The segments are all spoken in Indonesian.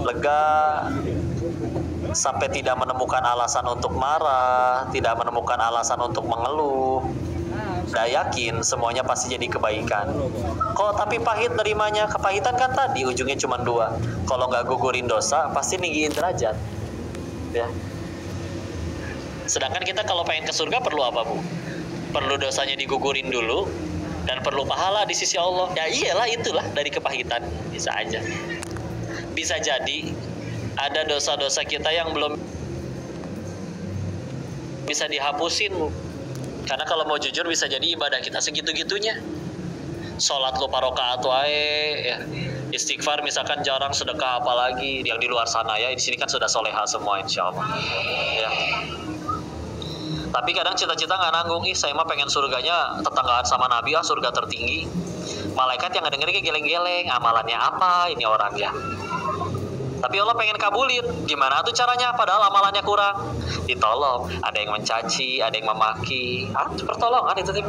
lega, sampai tidak menemukan alasan untuk marah, tidak menemukan alasan untuk mengeluh. Udah yakin semuanya pasti jadi kebaikan. Kok tapi pahit nerimanya? Kepahitan kan tadi ujungnya cuma dua. Kalau nggak gugurin dosa, pasti ninggiin derajat. Ya. Sedangkan kita kalau pengen ke surga perlu apa, Bu? Perlu dosanya digugurin dulu dan perlu pahala di sisi Allah. Ya iyalah, itulah dari kepahitan. Bisa aja. Bisa jadi ada dosa-dosa kita yang belum bisa dihapusin, Bu. Karena kalau mau jujur bisa jadi ibadah kita segitu-gitunya. Sholat lu parokaat wae, ya. Istighfar misalkan jarang, sedekah apalagi. Yang di luar sana ya, di sini kan sudah soleha semua insya Allah. Ya. Tapi kadang cita-cita nggak nanggung, saya mah pengen surganya tetanggaan sama Nabi, surga tertinggi. Malaikat yang ngedengerin geleng-geleng, amalannya apa ini orang ya. Tapi Allah pengen kabulin, gimana tuh caranya? Padahal amalannya kurang. Ditolong, ada yang mencaci, ada yang memaki. Pertolongan itu tim.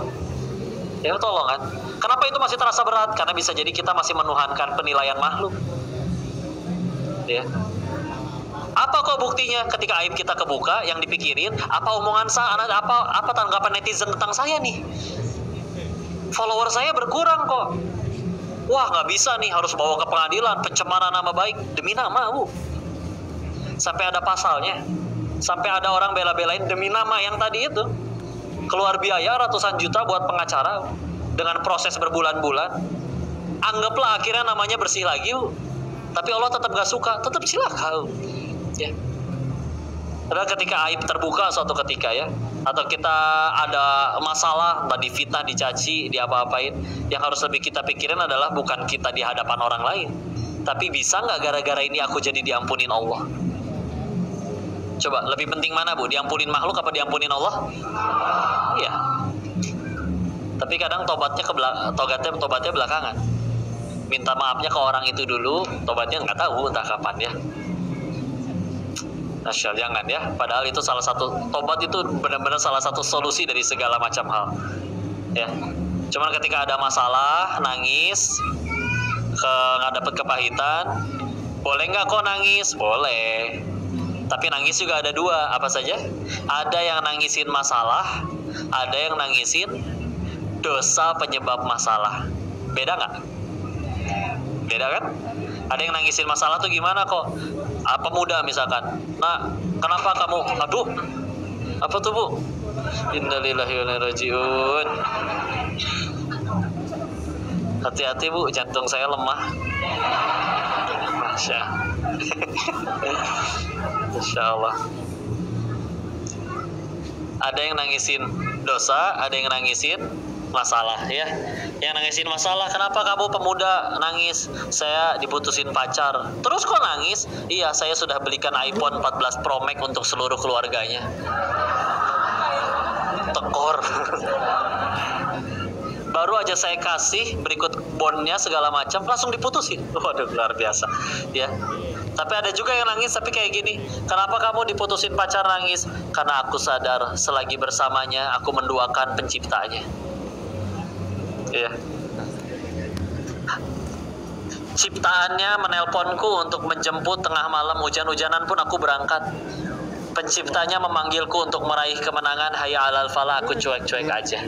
Ya pertolongan. Kenapa itu masih terasa berat? Karena bisa jadi kita masih menuhankan penilaian makhluk. Ya. Apa kok buktinya? Ketika aib kita kebuka, yang dipikirin apa omongan saya, apa tanggapan netizen tentang saya nih? Follower saya berkurang kok. Wah, nggak bisa nih, harus bawa ke pengadilan, pencemaran nama baik demi nama, Bu. Sampai ada pasalnya. Sampai ada orang bela-belain demi nama yang tadi itu. Keluar biaya ratusan juta buat pengacara dengan proses berbulan-bulan. Anggaplah akhirnya namanya bersih lagi, Bu. Tapi Allah tetap gak suka, tetap silakan. Ya. Padahal ketika aib terbuka suatu ketika ya, atau kita ada masalah, entah difitnah, dicaci, diapa-apain, yang harus lebih kita pikirin adalah bukan kita di hadapan orang lain, tapi bisa nggak gara-gara ini aku jadi diampunin Allah? Coba, lebih penting mana, Bu? Diampunin makhluk apa diampunin Allah? Iya. Tapi kadang tobatnya belakangan. Minta maafnya ke orang itu dulu, tobatnya nggak tahu entah kapan ya. Nasyal, jangan ya. Padahal itu salah satu, tobat itu benar-benar salah satu solusi dari segala macam hal. Ya. Cuman ketika ada masalah, nangis, ngadepet kepahitan, boleh nggak kok nangis? Boleh. Tapi nangis juga ada dua, apa saja? Ada yang nangisin masalah, ada yang nangisin dosa penyebab masalah. Beda nggak? Beda kan? Ada yang nangisin masalah tuh gimana kok? Pemuda misalkan. Nah, kenapa kamu? Aduh, apa tuh, Bu? Innalillahi wa inna ilaihi raji'un. Hati-hati, Bu, jantung saya lemah. Masya Allah. Ada yang nangisin dosa, ada yang nangisin masalah ya. Yang nangisin masalah, kenapa kamu pemuda nangis? Saya diputusin pacar. Terus kok nangis? Iya, saya sudah belikan iPhone 14 Pro Max untuk seluruh keluarganya. Tekor. Baru aja saya kasih berikut bondnya segala macam, langsung diputusin. Waduh, luar biasa ya. Tapi ada juga yang nangis tapi kayak gini, kenapa kamu diputusin pacar? Nangis karena aku sadar selagi bersamanya aku menduakan penciptanya. Ya. Ciptaannya menelponku untuk menjemput tengah malam, hujan-hujanan pun aku berangkat. Penciptanya memanggilku untuk meraih kemenangan, hayya alal falah, aku cuek-cuek aja.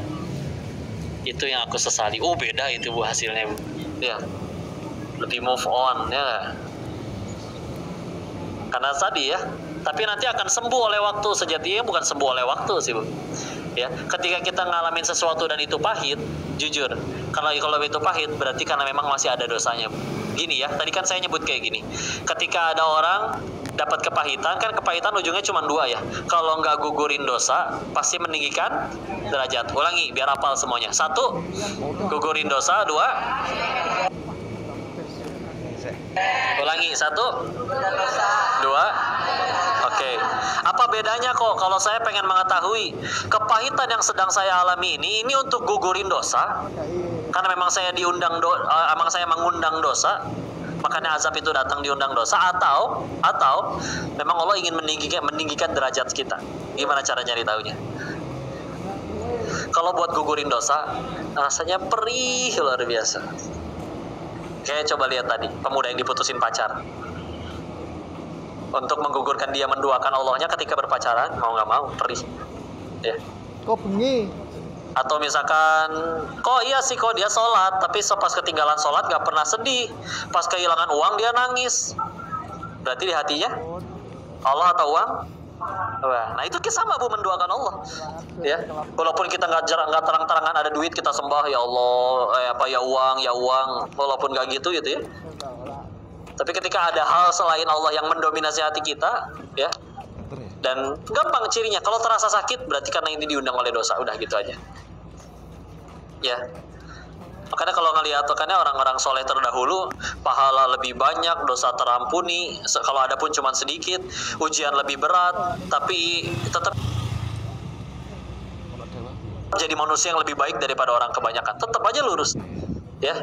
Itu yang aku sesali. Beda itu, Bu, hasilnya, Bu. Ya. Lebih move on ya. Karena tadi ya, tapi nanti akan sembuh oleh waktu. Sejatinya bukan sembuh oleh waktu sih, Bu. Ya, ketika kita ngalamin sesuatu dan itu pahit, jujur, kalau itu pahit berarti karena memang masih ada dosanya. Gini ya, tadi kan saya nyebut kayak gini. Ketika ada orang dapat kepahitan, kan kepahitan ujungnya cuma dua ya. Kalau nggak gugurin dosa, pasti meninggikan derajat. Ulangi biar hafal semuanya. 1, gugurin dosa. 2, ulangi. 1, 2. Oke. Apa bedanya kok kalau saya pengen mengetahui kepahitan yang sedang saya alami ini untuk gugurin dosa? Karena memang saya memang saya mengundang dosa, makanya azab itu datang diundang dosa, atau memang Allah ingin meninggikan derajat kita. Gimana cara nyari taunya? Kalau buat gugurin dosa, rasanya perih luar biasa. Kayak coba lihat tadi, pemuda yang diputusin pacar. untuk menggugurkan dia menduakan Allahnya ketika berpacaran, mau nggak mau perih ya. Kok bengi? Atau misalkan kok iya sih kok dia sholat tapi pas ketinggalan sholat nggak pernah sedih, pas kehilangan uang dia nangis, berarti di hatinya Allah atau uang. Nah itu sama Bu, mendoakan Allah ya. Walaupun kita nggak terang-terangan ada duit kita sembah ya Allah, ya uang, walaupun nggak gitu ya. Tapi ketika ada hal selain Allah yang mendominasi hati kita ya, dan gampang cirinya kalau terasa sakit berarti karena ini diundang oleh dosa, udah gitu aja ya. Makanya kalau ngelihat makanya orang-orang soleh terdahulu pahala lebih banyak, dosa terampuni, kalau ada pun cuma sedikit, ujian lebih berat, tapi tetap jadi manusia yang lebih baik daripada orang kebanyakan, tetap aja lurus ya.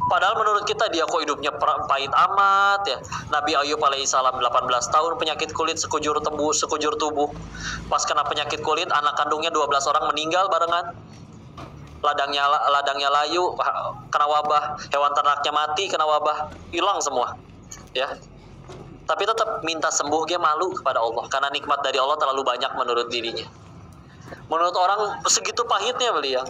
Padahal menurut kita dia kok hidupnya pahit amat ya. Nabi Ayub alaihissalam 18 tahun penyakit kulit sekujur tubuh. Pas kena penyakit kulit anak kandungnya 12 orang meninggal barengan. Ladangnya layu, kena wabah, hewan ternaknya mati, kena wabah, hilang semua ya. Tapi tetap minta sembuh, dia malu kepada Allah karena nikmat dari Allah terlalu banyak menurut dirinya. Menurut orang segitu pahitnya beliau,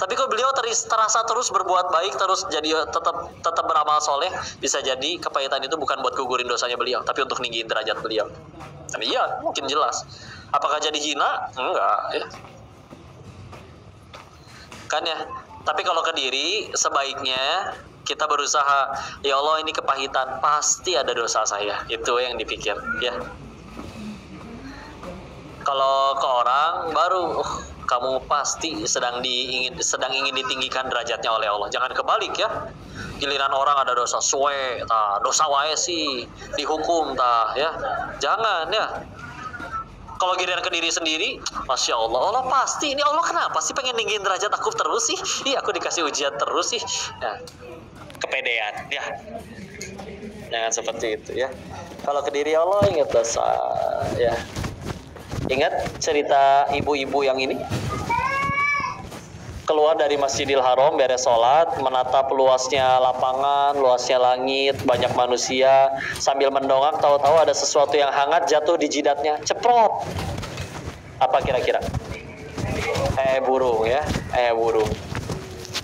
tapi kok beliau terasa terus berbuat baik, terus jadi tetap beramal soleh. Bisa jadi kepahitan itu bukan buat gugurin dosanya beliau, tapi untuk ninggiin derajat beliau. Dan iya mungkin jelas. Apakah jadi hina? Enggak ya kan ya. Tapi kalau ke diri sebaiknya kita berusaha, ya Allah ini kepahitan, pasti ada dosa saya, itu yang dipikir ya. Kalau ke orang baru kamu pasti sedang ingin ditinggikan derajatnya oleh Allah. Jangan kebalik ya. Giliran orang ada dosa suwe, dosa wae sih dihukum ya. Jangan ya. Kalau giliran ke diri sendiri, Masya Allah, Allah pasti, ini Allah kenapa sih pengen ninggin derajat aku terus sih? Iya, aku dikasih ujian terus sih. Nah, kepedean, ya. Jangan seperti itu, ya. Kalau ke diri Allah, ingat dosa, ya. Ingat cerita ibu-ibu yang ini? Keluar dari Masjidil Haram, beres sholat, menatap luasnya lapangan, luasnya langit, banyak manusia, sambil mendongak, tahu-tahu ada sesuatu yang hangat jatuh di jidatnya, ceprot. Apa kira-kira? Burung ya, burung.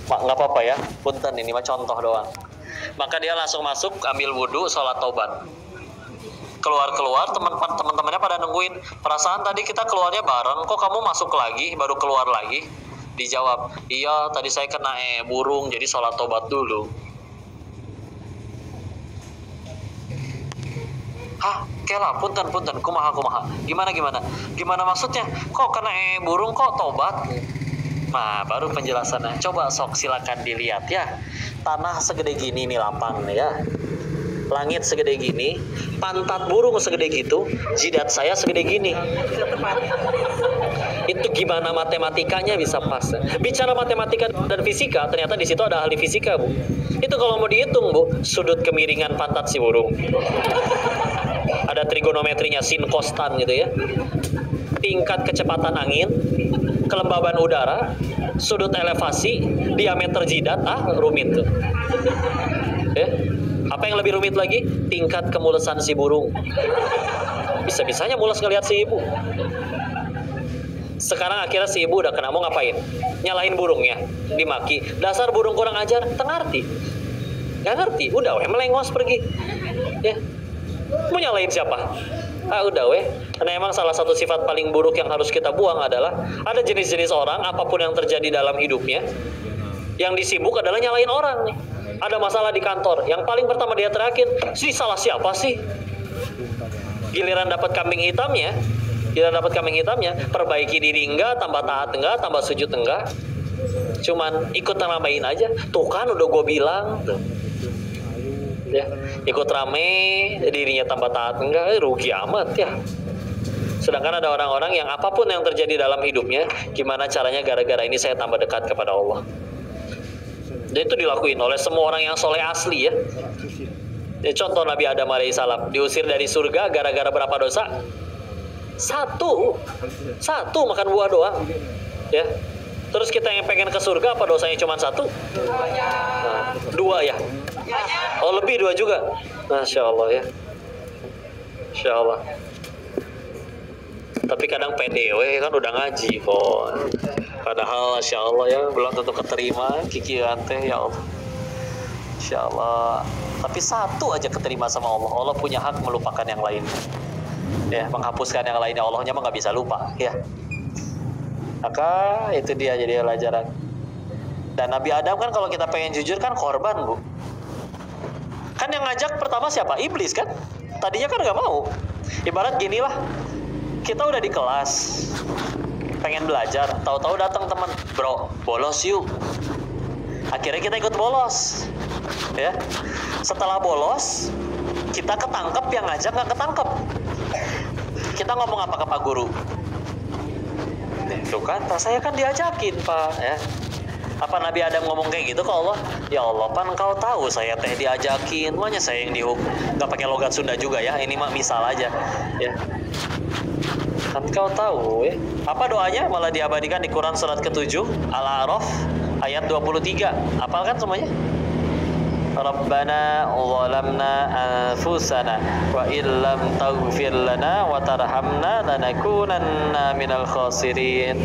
Nggak apa-apa ya, punten ini mah contoh doang. Maka dia langsung masuk, ambil wudhu, sholat taubat. Keluar-keluar, teman-temannya pada nungguin. Perasaan tadi kita keluarnya bareng, kok kamu masuk lagi, baru keluar lagi? Dijawab, iya tadi saya kena burung, jadi sholat tobat dulu. Hah, kela, punten, kumaha. Gimana maksudnya? Kok kena burung, kok tobat? Nah, baru penjelasannya. Coba sok silakan dilihat ya. Tanah segede gini nih lapang ya. Langit segede gini, pantat burung segede gitu, jidat saya segede gini. Itu gimana matematikanya bisa pas? Bicara matematika dan fisika, ternyata di situ ada ahli fisika, Bu. Itu kalau mau dihitung, Bu, sudut kemiringan pantat si burung. Ada trigonometrinya, sin kostan gitu ya. Tingkat kecepatan angin, kelembaban udara, sudut elevasi, diameter jidat, rumit tuh. Ya. Apa yang lebih rumit lagi? Tingkat kemulesan si burung. Bisa-bisanya mules ngelihat si ibu. Sekarang akhirnya si ibu udah kena, mau ngapain? Nyalahin burungnya, dimaki. Dasar burung kurang ajar, ngerti? Gak ngerti, udah weh melengos pergi. Ya, mau nyalahin siapa? Udah weh. Karena emang salah satu sifat paling buruk yang harus kita buang adalah ada jenis-jenis orang, apapun yang terjadi dalam hidupnya, yang disibuk adalah nyalahin orang nih. Ada masalah di kantor, yang paling pertama dia teriakin, salah siapa sih? Giliran dapat kambing hitamnya, perbaiki diri enggak, tambah taat enggak, tambah sujud enggak, cuman ikut nambahin aja. Tuh kan udah gue bilang tuh. Ya, ikut rame, dirinya tambah taat enggak, rugi amat ya. Sedangkan ada orang-orang yang apapun yang terjadi dalam hidupnya, gimana caranya gara-gara ini saya tambah dekat kepada Allah. Dan itu dilakuin oleh semua orang yang soleh asli ya. Contoh Nabi Adam alaihissalam diusir dari surga gara-gara berapa dosa? Satu makan buah doang ya. Terus kita yang pengen ke surga, apa dosanya cuma satu? Nah, dua ya? Oh lebih, dua juga. Masya Allah ya. Insya Allah. Tapi kadang PDW kan udah ngaji kok. Padahal Insya Allah ya belum tentu keterima kikian teh ya Allah. Insya Allah. Tapi satu aja keterima sama Allah. Allah punya hak melupakan yang lain. Ya, menghapuskan yang lainnya. Allahnya mah nggak bisa lupa. Ya. Maka itu dia jadi pelajaran. Dan Nabi Adam kan kalau kita pengen jujur kan korban, Bu. Kan yang ngajak pertama siapa? Iblis kan? Tadinya kan nggak mau. Ibarat gini lah. Kita udah di kelas. Pengen belajar. Tahu-tahu datang teman. Bro, bolos yuk. Akhirnya kita ikut bolos. Ya. Setelah bolos, kita ketangkep, yang ngajak nggak ketangkep. Kita ngomong apa ke Pak Guru? Tuh kan, saya kan diajakin Pak. Ya. Apa Nabi Adam ngomong kayak gitu ke Allah? Ya Allah, pan engkau tahu saya teh diajakin, makanya saya yang dihukum. Nggak pakai logat Sunda juga ya, ini mah misal aja. Ya. Kan kau tahu ya. Apa doanya? Malah diabadikan di Quran surat ke-7 Al-A'raf ayat 23. Apal kan semuanya? Rabbana zalamna anfusana wa illam taghfir lana wa tarhamna lanakunanna minal khasirin.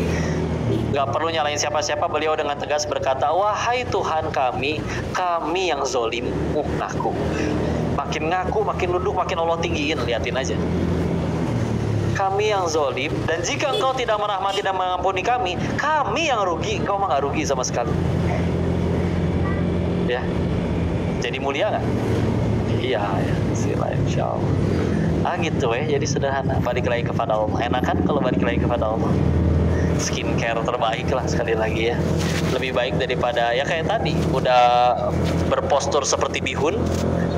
Gak perlu nyalain siapa-siapa, beliau dengan tegas berkata, wahai Tuhan kami yang zolim. Ngaku. Makin ngaku, makin duduk, makin Allah tinggiin. Liatin aja. Kami yang zolim, dan jika engkau tidak merahmati dan mengampuni kami yang rugi. Engkau mah gak rugi sama sekali. Ya. Jadi mulia nggak? Iya, ya, sila insya Allah. Gitu ya, jadi sederhana. Balik lagi kepada Allah. Enak kan kalau balik lagi kepada Allah? Skincare terbaik lah sekali lagi ya. Lebih baik daripada ya kayak tadi. Udah berpostur seperti bihun,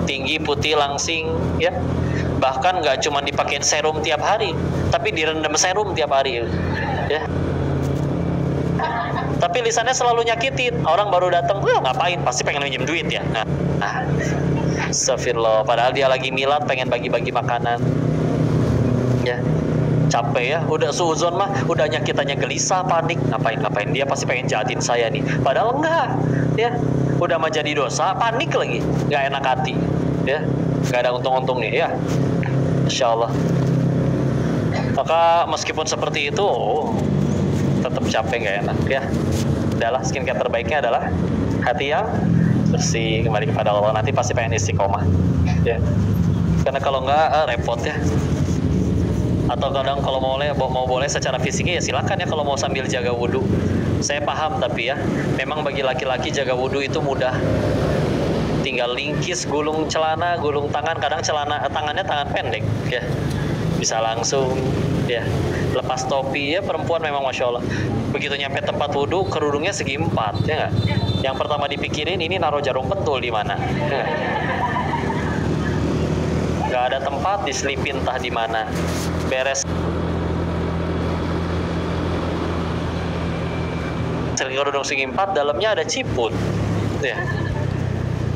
tinggi, putih, langsing, ya. Bahkan nggak cuma dipakein serum tiap hari, tapi direndam serum tiap hari, ya. Tapi lisannya selalu nyakitin. Orang baru datang, ngapain? Pasti pengen minjem duit ya. Nah, astagfirullah. Padahal dia lagi milad, pengen bagi-bagi makanan. Ya, capek ya. Udah suuzon mah, udah nyakitannya gelisah, panik. Ngapain? Dia pasti pengen jahatin saya nih. Padahal enggak. Ya, udah mah jadi dosa, panik lagi. Nggak enak hati. Ya, nggak ada untung-untungnya. Ya, Insya Allah. Maka meskipun seperti itu, tetap capek, nggak enak ya. Adalah skincare terbaiknya adalah hati yang bersih, kembali kepada Allah. Nanti pasti pengen istiqomah ya, karena kalau nggak repot ya. Atau kadang kalau mau boleh secara fisiknya ya silakan ya, kalau mau sambil jaga wudhu. Saya paham, tapi ya memang bagi laki-laki jaga wudhu itu mudah. Tinggal lingkis, gulung celana, gulung tangan. Kadang tangannya tangan pendek ya, bisa langsung ya lepas topi ya. Perempuan memang masya Allah, begitu nyampe tempat wudhu kerudungnya segi 4 ya nggak. Yang pertama dipikirin ini naruh jarum pentul di mana ya. Nggak ada tempat diselipin entah di mana. Beres kerudung segi 4, dalamnya ada ciput ya.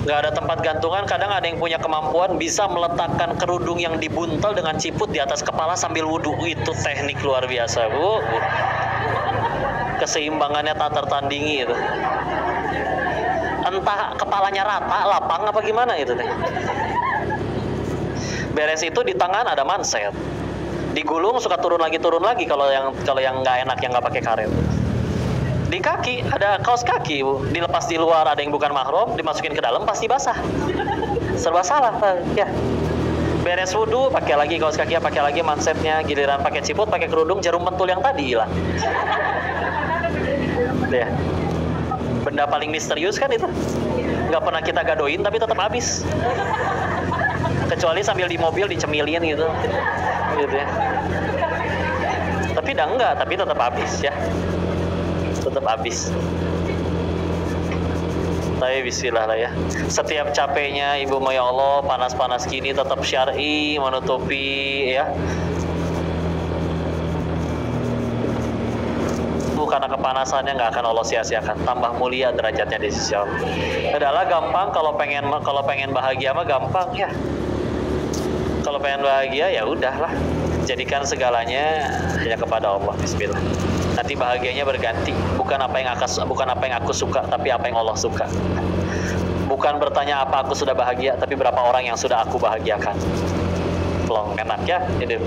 Nggak ada tempat gantungan. Kadang ada yang punya kemampuan bisa meletakkan kerudung yang dibuntel dengan ciput di atas kepala sambil wudhu. Itu teknik luar biasa, Bu. Keseimbangannya tak tertandingi itu. Entah kepalanya rata, lapang apa gimana itu teh. Beres itu di tangan ada manset. Digulung suka turun lagi kalau yang nggak enak, yang nggak pakai karet. Di kaki ada kaos kaki, Bu. Dilepas di luar, ada yang bukan mahram, dimasukin ke dalam pasti basah. Serba salah ya. Beres wudhu pakai lagi kaos kaki, pakai lagi mansetnya, giliran pakai ciput, pakai kerudung, jarum pentul yang tadi hilang. Ya. Benda paling misterius kan itu. Nggak pernah kita gadoin tapi tetap habis. Kecuali sambil di mobil dicemilin gitu ya. Tapi enggak, tapi tetap habis ya. Tetap habis. Tapi bismillah lah ya. Setiap capeknya ibu ya Allah, panas-panas gini tetap syar'i, menutupi ya. Karena kepanasannya nggak akan Allah sia-siakan, tambah mulia derajatnya di sisi Allah. Adalah gampang kalau pengen bahagia mah gampang ya. Kalau pengen bahagia ya udahlah, jadikan segalanya hanya kepada Allah. Bismillah. Nanti bahagianya berganti, bukan apa yang aku suka, tapi apa yang Allah suka. Bukan bertanya apa aku sudah bahagia, tapi berapa orang yang sudah aku bahagiakan. plong, enak ya hidup.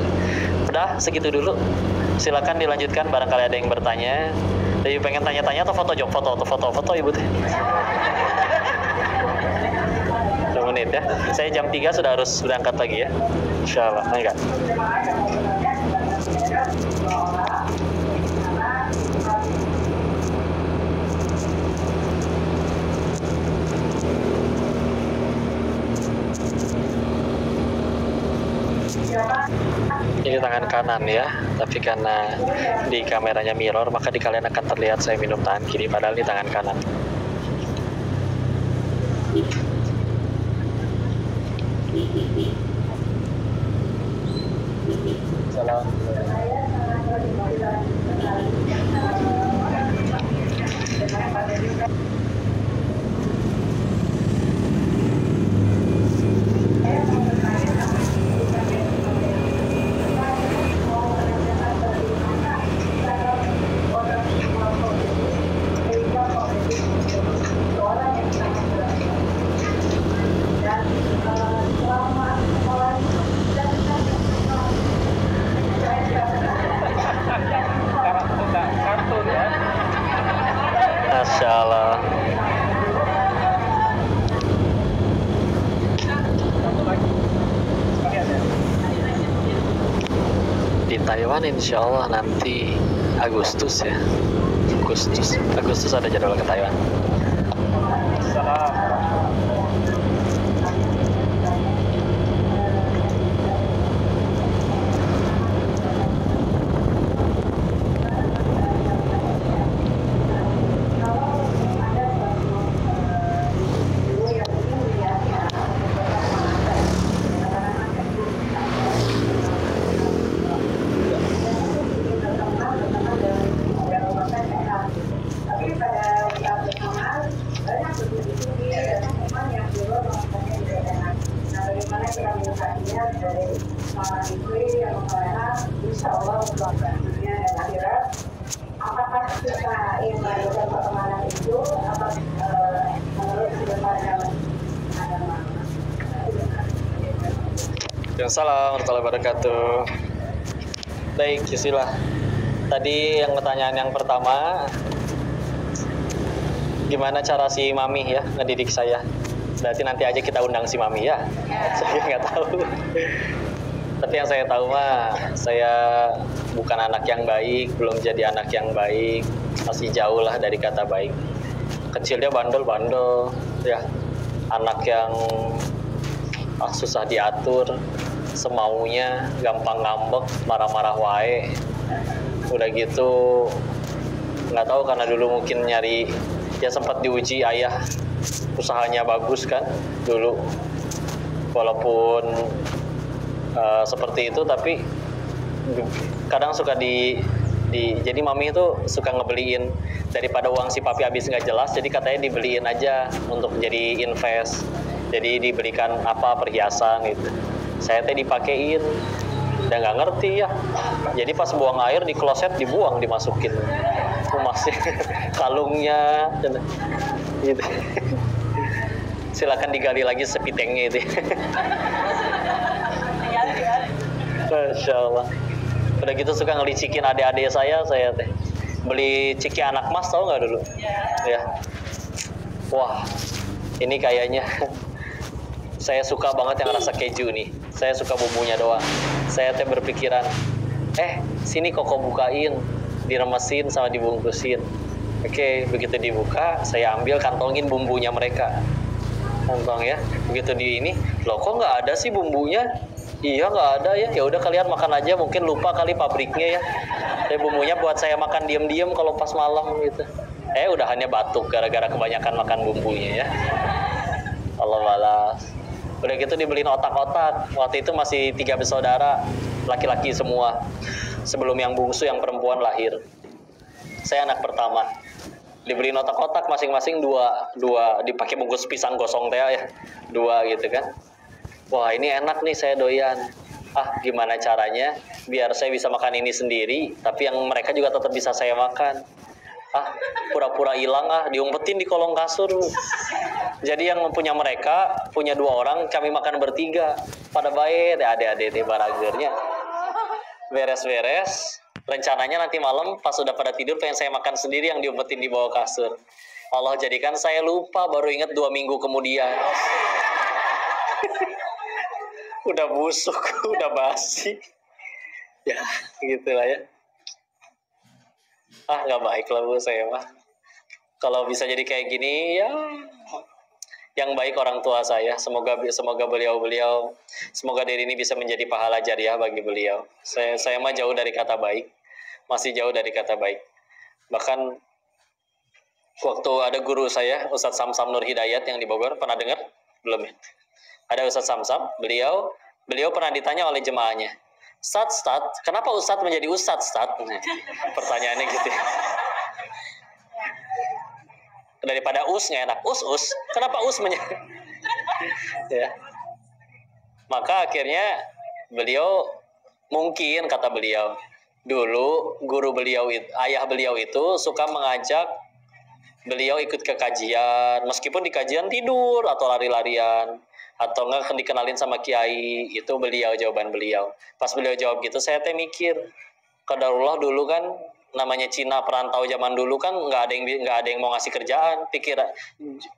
Udah segitu dulu, silakan dilanjutkan barangkali ada yang bertanya. Jadi pengen tanya-tanya atau foto Jok? Foto ibu teh. 2 menit ya. Saya jam 3 sudah harus berangkat lagi ya. Insya Allah. Enggak. Ini tangan kanan ya, tapi karena di kameranya mirror, maka di kalian akan terlihat saya minum tangan kiri, padahal ini tangan kanan. Salam. Masya Allah. Di Taiwan insya Allah nanti Agustus ya. Agustus ada jadwal ke Taiwan. Assalamualaikum warahmatullahi wabarakatuh. Baik, Yusila. Tadi yang pertanyaan yang pertama, gimana cara si Mami ya ngedidik saya? Berarti nanti aja kita undang si Mami ya. Saya nggak tahu. Tapi yang saya tahu mah, saya bukan anak yang baik, belum jadi anak yang baik, masih jauh lah dari kata baik. Kecilnya bandel-bandel, ya, anak yang susah diatur, semaunya, gampang ngambek, marah-marah wae. Udah gitu, nggak tahu karena dulu mungkin nyari, ya sempat diuji ayah, usahanya bagus kan dulu, walaupun seperti itu, tapi kadang suka jadi Mami itu suka ngebeliin daripada uang si papi habis nggak jelas, jadi katanya dibeliin aja untuk jadi invest, jadi dibelikan apa perhiasan gitu. Saya teh dipakein, udah nggak ngerti ya, jadi pas buang air di kloset dibuang, dimasukin emasnya, kalungnya gitu. Silakan digali lagi sepitengnya itu. Masya Allah. Udah gitu suka ngelicikin adik-adik saya teh beli ciki anak mas, tau nggak dulu? Ya. Wah, ini kayaknya saya suka banget yang rasa keju nih. Saya suka bumbunya doang. Saya teh berpikiran, sini Koko bukain, diremesin sama dibungkusin. Oke, begitu dibuka, saya ambil kantongin bumbunya mereka. Kantong ya. Begitu di ini, loh kok nggak ada sih bumbunya? Iya nggak ada ya. Ya udah kalian makan aja, mungkin lupa kali pabriknya ya. Tapi bumbunya buat saya makan diam-diam kalau pas malam gitu. Udahannya batuk gara-gara kebanyakan makan bumbunya ya. Allah balas. Udah gitu dibeliin otak-otak. Waktu itu masih 3 bersaudara, laki-laki semua. Sebelum yang bungsu yang perempuan lahir. Saya anak pertama. Dibeliin otak-otak masing-masing dua dipakai bungkus pisang gosong teh ya. 2 gitu kan. Wah, ini enak nih, saya doyan. Gimana caranya biar saya bisa makan ini sendiri, tapi yang mereka juga tetap bisa saya makan. Pura-pura hilang diumpetin di kolong kasur. Jadi yang punya mereka, punya 2 orang, kami makan bertiga. Pada baik, adik-adik baragernya. Beres-beres, rencananya nanti malam pas sudah pada tidur pengen saya makan sendiri yang diumpetin di bawah kasur. Allah jadikan saya lupa, baru ingat 2 minggu kemudian. Udah busuk, udah basi. Ya, gitulah ya. Nggak baik lah Bu saya mah. Kalau bisa jadi kayak gini, ya yang baik orang tua saya. Semoga beliau, semoga diri ini bisa menjadi pahala jariah bagi beliau. Saya mah jauh dari kata baik, masih jauh dari kata baik. Bahkan waktu ada guru saya, Ustadz Samsam Nur Hidayat yang di Bogor, pernah dengar? Belum ya? Ada Ustadz Samsam, beliau pernah ditanya oleh jemaahnya, Ustadz, kenapa Ustadz menjadi Ustadz? Nah, pertanyaannya gitu. Daripada nggak enak. Kenapa menjadi? Ya. Maka akhirnya beliau, mungkin kata beliau, dulu guru beliau, ayah beliau itu suka mengajak beliau ikut ke kajian, meskipun di kajian tidur atau lari-larian, atau nggak dikenalin sama kiai. Itu jawaban beliau. Pas beliau jawab gitu, saya mikir, qadarullah dulu kan namanya Cina perantau zaman dulu kan nggak ada yang mau ngasih kerjaan,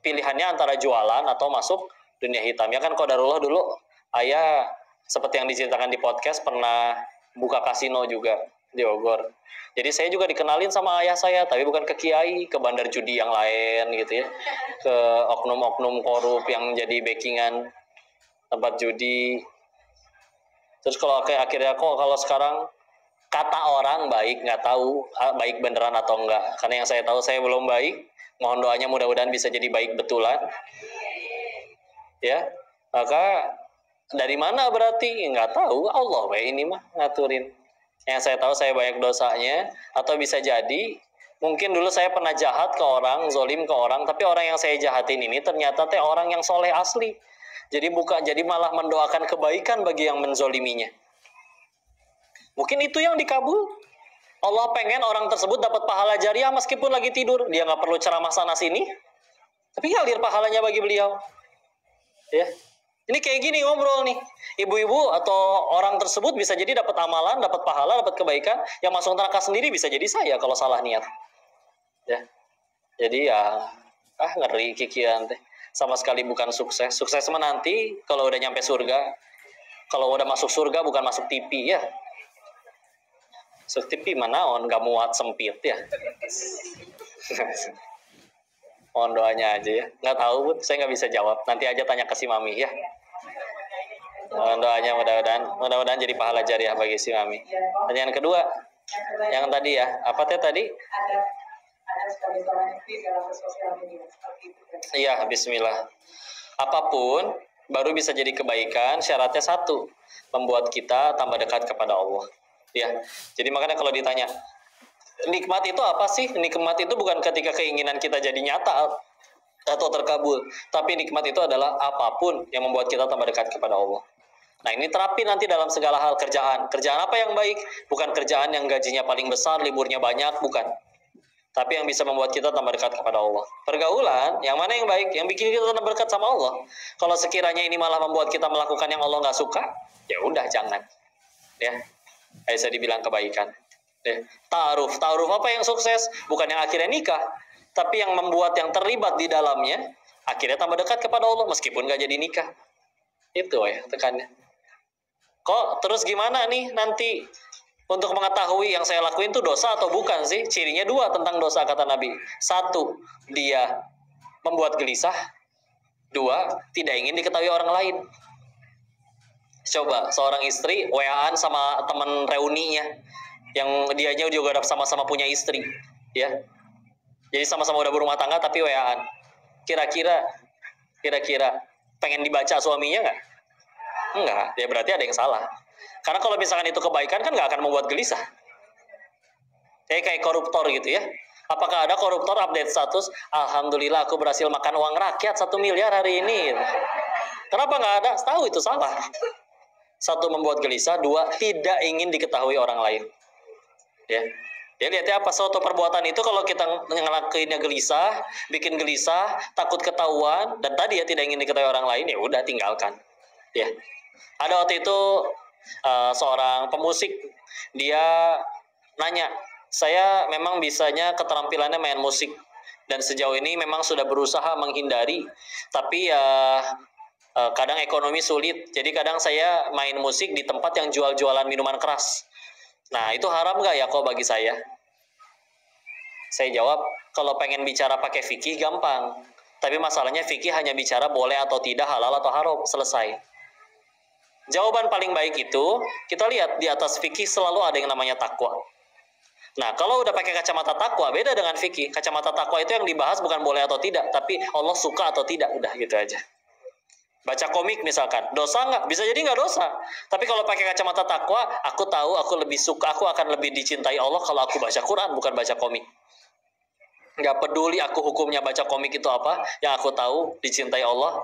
pilihannya antara jualan atau masuk dunia hitam. Ya kan qadarullah dulu ayah seperti yang diceritakan di podcast pernah buka kasino juga di Bogor. Jadi saya juga dikenalin sama ayah saya, tapi bukan ke kiai, ke bandar judi yang lain gitu ya, ke oknum-oknum korup yang jadi backingan tempat judi. Terus akhirnya kalau sekarang kata orang baik, nggak tahu baik beneran atau enggak. Karena yang saya tahu saya belum baik. Mohon doanya mudah-mudahan bisa jadi baik betulan. Ya, maka dari mana berarti? Nggak tahu. Allah ini mah ngaturin. Yang saya tahu saya banyak dosanya. Atau bisa jadi mungkin dulu saya pernah jahat ke orang, zolim ke orang. Tapi orang yang saya jahatin ini ternyata orang yang soleh asli. Jadi malah mendoakan kebaikan bagi yang menzoliminya. Mungkin itu yang dikabul. Allah pengen orang tersebut dapat pahala jariah meskipun lagi tidur. Dia nggak perlu ceramah sana sini, tapi ngalir pahalanya bagi beliau. Ya, ini kayak gini ngobrol nih. Ibu-ibu atau orang tersebut bisa jadi dapat amalan, dapat pahala, dapat kebaikan. Yang masuk neraka sendiri bisa jadi saya kalau salah niat. Ya, jadi ya ngeri kikian teh. Sama sekali bukan sukses. Sukses menanti kalau udah nyampe surga. Kalau udah masuk surga bukan masuk TV ya. TV mana nggak muat sempit ya. Mohon doanya aja ya. Nggak tahu Bu, saya nggak bisa jawab. Nanti aja tanya ke si Mami ya. Mohon doanya mudah-mudahan jadi pahala jariah bagi si Mami. Pertanyaan kedua, yang tadi ya, apa tadi? Ada sebagai seorang istri dalam sosial media. Iya, bismillah. Apapun baru bisa jadi kebaikan, syaratnya satu, membuat kita tambah dekat kepada Allah. Ya, jadi makanya kalau ditanya, nikmat itu apa sih? Nikmat itu bukan ketika keinginan kita jadi nyata atau terkabul, tapi nikmat itu adalah apapun yang membuat kita tambah dekat kepada Allah. Nah, ini terapi nanti dalam segala hal kerjaan. Kerjaan apa yang baik? Bukan kerjaan yang gajinya paling besar, liburnya banyak, bukan. Tapi yang bisa membuat kita tambah dekat kepada Allah. Pergaulan, yang mana yang baik? Yang bikin kita tambah dekat sama Allah. Kalau sekiranya ini malah membuat kita melakukan yang Allah nggak suka, ya udah jangan. Ya, bisa dibilang kebaikan. Ya. Ta'aruf apa yang sukses? Bukan yang akhirnya nikah, tapi yang membuat yang terlibat di dalamnya akhirnya tambah dekat kepada Allah meskipun nggak jadi nikah. Itu ya tekannya. Kok terus gimana nih nanti? Untuk mengetahui yang saya lakuin itu dosa atau bukan sih? Cirinya 2 tentang dosa kata Nabi. 1, dia membuat gelisah. 2, tidak ingin diketahui orang lain. Coba seorang istri WA-an sama teman reuninya yang dianya juga udah sama-sama punya istri, ya. Jadi sama-sama udah berumah tangga tapi WA-an. Kira-kira pengen dibaca suaminya nggak? Enggak, ya berarti ada yang salah. Karena kalau misalkan itu kebaikan kan nggak akan membuat gelisah. Kayak koruptor gitu ya. Apakah ada koruptor update status? Alhamdulillah aku berhasil makan uang rakyat 1 miliar hari ini. Kenapa nggak ada? Tahu itu salah. 1, membuat gelisah. 2, tidak ingin diketahui orang lain. Ya. Ya lihatnya apa, suatu perbuatan itu kalau kita ngelakuinnya gelisah, bikin gelisah, takut ketahuan, dan tadi ya tidak ingin diketahui orang lain, ya udah tinggalkan. Ya, ada waktu itu seorang pemusik, dia nanya, saya memang bisanya keterampilannya main musik, dan sejauh ini memang sudah berusaha menghindari, tapi ya kadang ekonomi sulit, jadi kadang saya main musik di tempat yang jual-jualan minuman keras. Nah, itu haram nggak ya kok bagi saya? Saya jawab, kalau pengen bicara pakai fikih gampang. Tapi masalahnya fikih hanya bicara boleh atau tidak, halal atau haram, selesai. Jawaban paling baik itu, kita lihat di atas fikih selalu ada yang namanya takwa. Nah, kalau udah pakai kacamata takwa, beda dengan fikih. Kacamata takwa itu yang dibahas bukan boleh atau tidak, tapi Allah suka atau tidak, udah gitu aja. Baca komik misalkan, dosa nggak? Bisa jadi nggak dosa. Tapi kalau pakai kacamata takwa, aku tahu aku lebih suka, aku akan lebih dicintai Allah kalau aku baca Quran, bukan baca komik. Nggak peduli aku hukumnya baca komik itu apa, yang aku tahu dicintai Allah,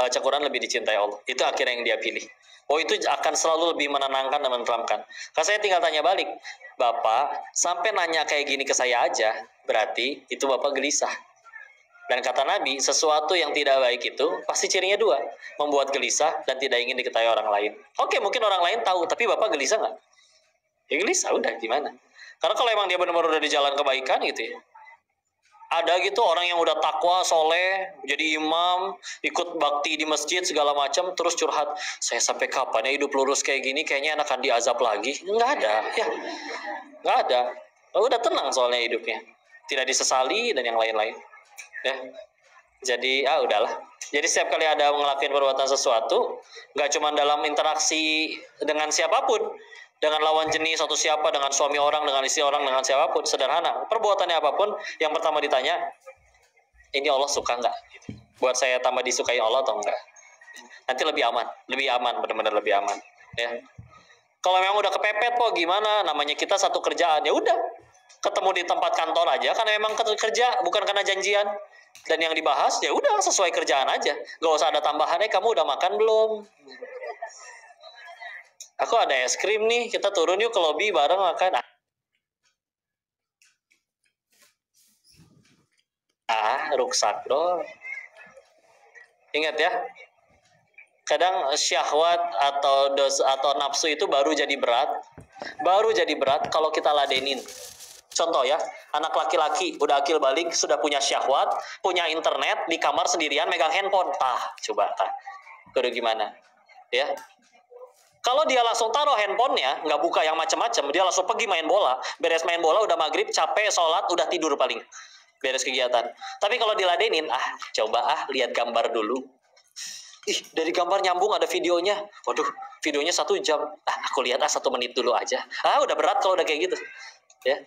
baca Quran lebih dicintai Allah. Itu akhirnya yang dia pilih. Oh, itu akan selalu lebih menenangkan dan menenteramkan. Kalau saya tinggal tanya balik, Bapak sampai nanya kayak gini ke saya aja, berarti itu Bapak gelisah. Dan kata Nabi, sesuatu yang tidak baik itu pasti cirinya dua, membuat gelisah dan tidak ingin diketahui orang lain. Oke, mungkin orang lain tahu, tapi Bapak gelisah nggak? Ya gelisah, udah gimana? Karena kalau emang dia benar-benar udah di jalan kebaikan gitu ya. Ada gitu orang yang udah takwa, soleh, jadi imam, ikut bakti di masjid segala macam, terus curhat, saya sampai kapan ya hidup lurus kayak gini, kayaknya akan diazab lagi. Nggak ada, ya. Nggak ada. Udah tenang soalnya hidupnya. Tidak disesali dan yang lain-lain. Ya, jadi udahlah. Jadi setiap kali ada ngelakuin perbuatan sesuatu, nggak cuma dalam interaksi dengan siapapun, dengan lawan jenis atau siapa, dengan suami orang, dengan istri orang, dengan siapapun, sederhana. Perbuatannya apapun, yang pertama ditanya, ini Allah suka nggak? Buat saya tambah disukai Allah atau enggak? Nanti lebih aman, benar-benar lebih aman. Ya. Kalau memang udah kepepet kok gimana? Namanya kita satu kerjaan, ya udah ketemu di tempat kantor aja, karena memang kerja bukan karena janjian. Dan yang dibahas ya udah sesuai kerjaan aja, gak usah ada tambahannya. Kamu udah makan belum? Aku ada es krim nih, kita turun yuk ke lobi bareng makan. Ruksak bro. Ingat ya, kadang syahwat atau nafsu itu baru jadi berat kalau kita ladenin. Contoh ya, anak laki-laki udah akil balik, sudah punya syahwat, punya internet, di kamar sendirian megang handphone. Coba udah gimana? Ya. Kalau dia langsung taruh handphonenya, nggak buka yang macam-macam, dia langsung pergi main bola. Beres main bola udah maghrib, capek, sholat, udah tidur paling. Beres kegiatan. Tapi kalau diladenin, lihat gambar dulu. Dari gambar nyambung ada videonya. Waduh, videonya 1 jam. Aku lihat 1 menit dulu aja. Udah berat kalau udah kayak gitu. Ya.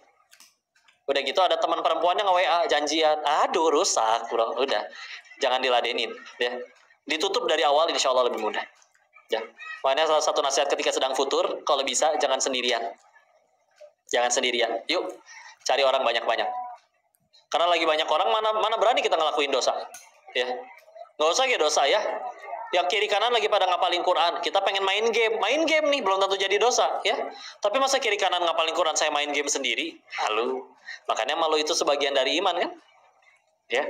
Udah gitu ada teman perempuannya nge-WA janjian. Aduh, rusak, bro. Udah. Jangan diladenin, ya. Ditutup dari awal, insya Allah lebih mudah. Ya. Makanya salah satu nasihat ketika sedang futur, kalau bisa jangan sendirian. Jangan sendirian. Yuk, cari orang banyak-banyak. Karena lagi banyak orang, mana berani kita ngelakuin dosa. Ya. Nggak usah ya dosa ya. Yang kiri kanan lagi pada ngapalin Quran, kita pengen main game nih, belum tentu jadi dosa ya. Tapi masa kiri kanan ngapalin Quran, saya main game sendiri? Halu. Makanya malu itu sebagian dari iman kan? Ya.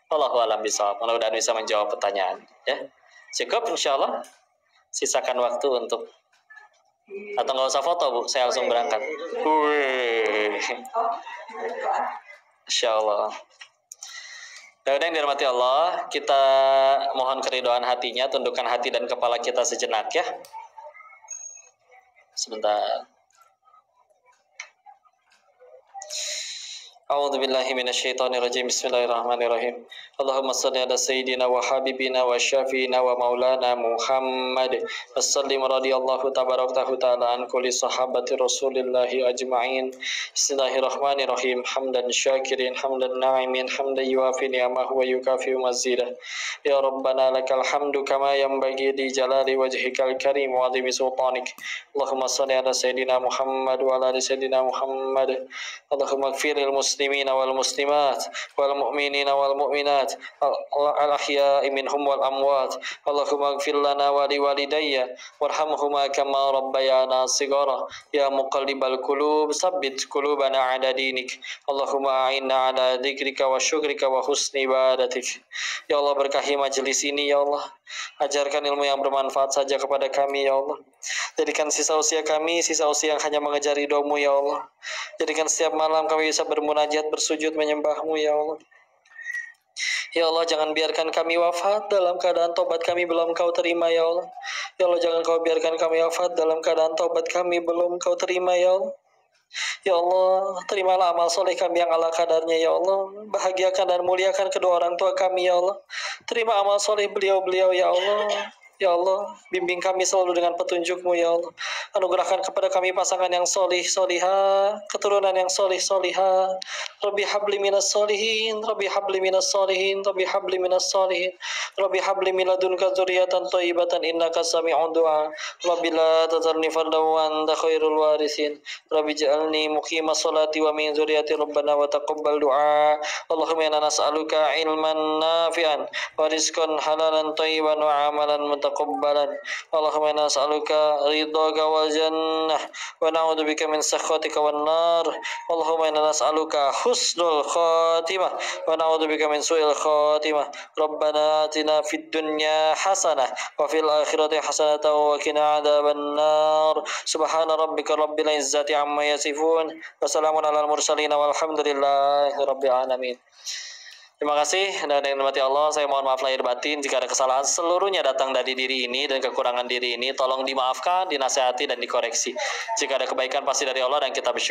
Wallahu a'lam bishawab. Mudah-mudahan bisa menjawab pertanyaan ya. Cukup insyaallah. Sisakan waktu untuk, atau nggak usah foto Bu, saya langsung berangkat. Insyaallah. Dan yang dirahmati Allah, kita mohon keridhaan hatinya, tundukkan hati dan kepala kita sejenak ya. Sebentar. A'udzu billahi minasyaitonir rajim. Bismillahirrahmanirrahim. Allahumma shalli ala sayyidina wa habibina wa syafiina wa maulana Muhammad. Wassallim radhiyallahu tabarakta ta'ala an kulli sahabati Rasulillahi ajma'in. Bismillahirrahmanirrahim. Hamdan syakirin, hamdan na'imin, hamdan yuafi ni'amahu wa yukafi mazidah. Ya Rabbana lakal hamdu kama yanbaghi li jalali wajhikal karim wa 'azimi sultanik. Allahumma shalli ala sayyidina Muhammad wa ala ali sayyidina Muhammad. Allahumma ighfir lil muslimina wal muslimat wal mu'minina wal mu'minat والأمهات الأحياء منهم والأموات اللهم اغفر لنا ولوالدي وارحمهما كما ربيانا صغارا يا مقلب القلوب ثبت قلوبنا على دينك اللهم أعنا على ذكرك وشكرك وحسن عبادتك. Ya Allah, berkahi majelis ini ya Allah, ajarkan ilmu yang bermanfaat saja kepada kami ya Allah. Jadikan sisa usia kami sisa usia yang hanya mengejar ridho-Mu ya Allah. Jadikan setiap malam kami bisa bermunajat, bersujud menyembah-Mu ya Allah. Ya Allah, jangan biarkan kami wafat dalam keadaan tobat kami belum Kau terima ya Allah. Ya Allah, jangan Kau biarkan kami wafat dalam keadaan tobat kami belum Kau terima ya Allah. Ya Allah, terimalah amal soleh kami yang ala kadarnya ya Allah. Bahagiakan dan muliakan kedua orang tua kami ya Allah. Terima amal soleh beliau-beliau ya Allah. Ya Allah, bimbing kami selalu dengan petunjuk-Mu ya Allah. Anugerahkan kepada kami pasangan yang solih solihah, keturunan yang solih solihah. Rabbi habli minas solihin, Rabbi habli minas solihin, Rabbi habli minas solihin, Rabbi habli min ladunka dzurriyyatan thayyibatan innaka sami'ud du'a. Rabbi la tadharni fardan wa anta khairul warithin. Rabbi ij'alni muqimas sholati wa min dzurriyyati rabbana wa taqabbal du'a. Allahumma inna nas'aluka ilman nafi'an wa rizqan halalan thayyiban wa amalan mutaqabbalan. Allahumma inna nas'aluka ridhaka wal jannah wa na'udzubika min sakhatika wan nar. Allahumma inna nas'aluka husnul khatimah wa na'udzubika min su'il khatimah. Rabbana atina fid dunya hasanah wa fil akhirati hasanatan wa qina adzaban nar. Subhana rabbika rabbil izzati amma yasifun wa salamun alal mursalin walhamdulillahi rabbil alamin. Terima kasih dan yang dirahmati Allah, saya mohon maaf lahir batin jika ada kesalahan seluruhnya datang dari diri ini dan kekurangan diri ini tolong dimaafkan, dinasihati dan dikoreksi. Jika ada kebaikan pasti dari Allah dan kita bersyukur.